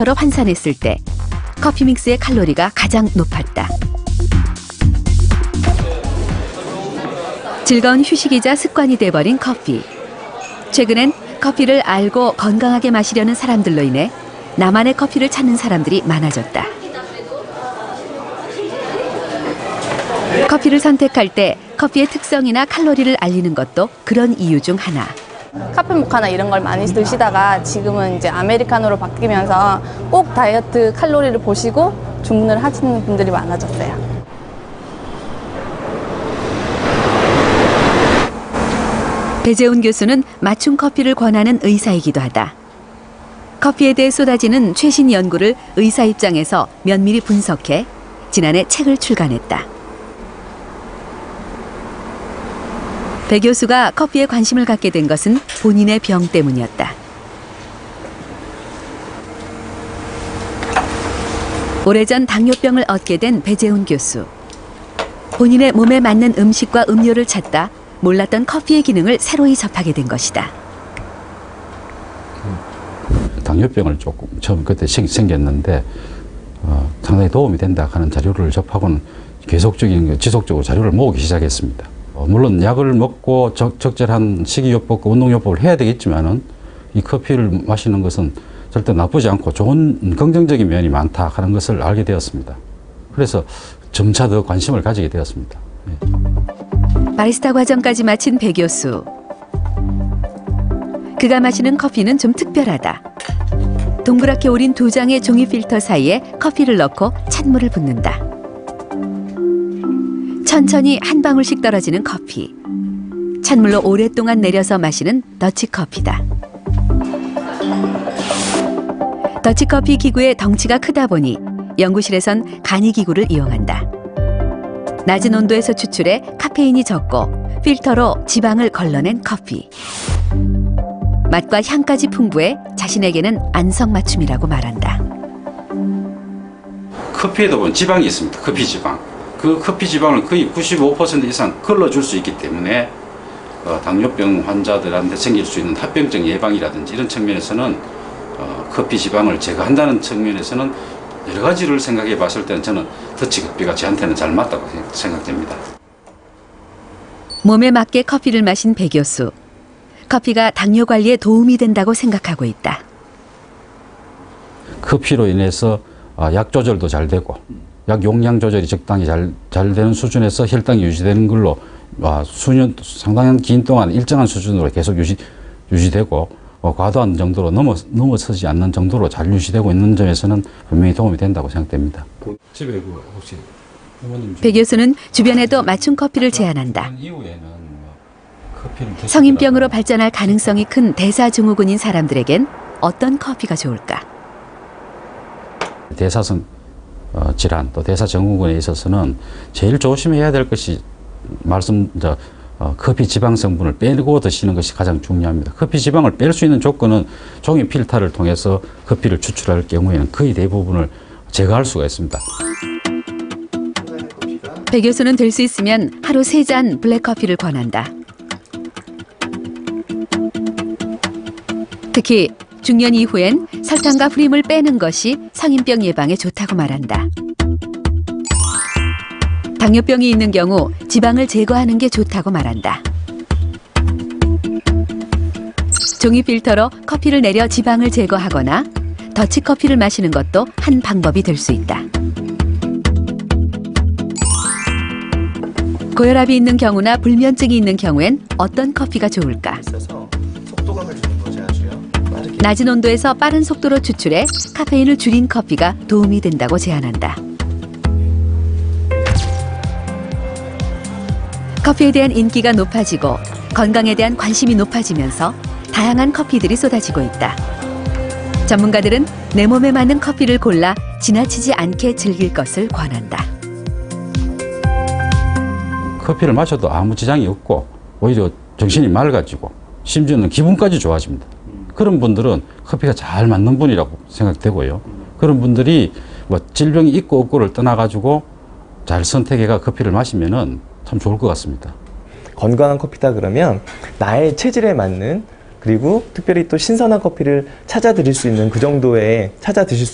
여러 환산했을 때 커피 믹스의 칼로리가 가장 높았다. 즐거운 휴식이자 습관이 돼버린 커피. 최근엔 커피를 알고 건강하게 마시려는 사람들로 인해 나만의 커피를 찾는 사람들이 많아졌다. 커피를 선택할 때 커피의 특성이나 칼로리를 알리는 것도 그런 이유 중 하나. 카페 모카나 이런 걸 많이 드시다가 지금은 이제 아메리카노로 바뀌면서 꼭 다이어트 칼로리를 보시고 주문을 하시는 분들이 많아졌어요. 배재훈 교수는 맞춤 커피를 권하는 의사이기도 하다. 커피에 대해 쏟아지는 최신 연구를 의사 입장에서 면밀히 분석해 지난해 책을 출간했다. 배 교수가 커피에 관심을 갖게 된 것은 본인의 병 때문이었다. 오래전 당뇨병을 얻게 된 배재훈 교수. 본인의 몸에 맞는 음식과 음료를 찾다 몰랐던 커피의 기능을 새로이 접하게 된 것이다. 당뇨병을 조금 처음 그때 생겼는데 상당히 도움이 된다 하는 자료를 접하고는 지속적으로 자료를 모으기 시작했습니다. 물론 약을 먹고 적절한 식이요법과 운동요법을 해야 되겠지만은 이 커피를 마시는 것은 절대 나쁘지 않고 좋은 긍정적인 면이 많다 하는 것을 알게 되었습니다. 그래서 점차 더 관심을 가지게 되었습니다. 바리스타 과정까지 마친 배 교수. 그가 마시는 커피는 좀 특별하다. 동그랗게 오린 2장의 종이 필터 사이에 커피를 넣고 찬물을 붓는다. 천천히 한 방울씩 떨어지는 커피. 찬물로 오랫동안 내려서 마시는 더치커피다. 더치커피 기구의 덩치가 크다 보니 연구실에선 간이기구를 이용한다. 낮은 온도에서 추출해 카페인이 적고 필터로 지방을 걸러낸 커피. 맛과 향까지 풍부해 자신에게는 안성맞춤이라고 말한다. 커피에도 보면 지방이 있습니다. 커피 지방. 그 커피 지방을 거의 95% 이상 걸러줄 수 있기 때문에 당뇨병 환자들한테 생길 수 있는 합병증 예방이라든지 이런 측면에서는 커피 지방을 제거한다는 측면에서는 여러 가지를 생각해 봤을 때는 저는 더치커피가 저한테는 잘 맞다고 생각됩니다. 몸에 맞게 커피를 마신 배 교수. 커피가 당뇨 관리에 도움이 된다고 생각하고 있다. 커피로 인해서 약 조절도 잘 되고 약 용량 조절이 적당히 잘 되는 수준에서 혈당이 유지되는 걸로 수년 상당한 긴 동안 일정한 수준으로 계속 유지되고 과도한 정도로 넘어서지 않는 정도로 잘 유지되고 있는 점에서는 분명히 도움이 된다고 생각됩니다. 집에 혹시 배 교수는 주변에도 맞춤 커피를 제안한다. 성인병으로 발전할 가능성이 큰 대사증후군인 사람들에겐 어떤 커피가 좋을까? 대사성 질환 또 대사증후군에 있어서는 제일 조심해야 될 것이 커피 지방 성분을 빼고 드시는 것이 가장 중요합니다. 커피 지방을 뺄 수 있는 조건은 종이 필터를 통해서 커피를 추출할 경우에는 거의 대부분을 제거할 수가 있습니다. 배 교수는 될 수 있으면 하루 3잔 블랙커피를 권한다. 특히 중년 이후엔 설탕과 후림을 빼는 것이 성인병 예방에 좋다고 말한다. 당뇨병이 있는 경우 지방을 제거하는 게 좋다고 말한다. 종이 필터로 커피를 내려 지방을 제거하거나 더치커피를 마시는 것도 한 방법이 될 수 있다. 고혈압이 있는 경우나 불면증이 있는 경우엔 어떤 커피가 좋을까? 낮은 온도에서 빠른 속도로 추출해 카페인을 줄인 커피가 도움이 된다고 제안한다. 커피에 대한 인기가 높아지고 건강에 대한 관심이 높아지면서 다양한 커피들이 쏟아지고 있다. 전문가들은 내 몸에 맞는 커피를 골라 지나치지 않게 즐길 것을 권한다. 커피를 마셔도 아무 지장이 없고 오히려 정신이 맑아지고 심지어는 기분까지 좋아집니다. 그런 분들은 커피가 잘 맞는 분이라고 생각되고요. 그런 분들이 질병이 있고 없고를 떠나가지고 잘 선택해가 커피를 마시면은 참 좋을 것 같습니다. 건강한 커피다 그러면 나의 체질에 맞는 그리고 특별히 또 신선한 커피를 찾아 드실 수 있는 그 정도의 찾아 드실 수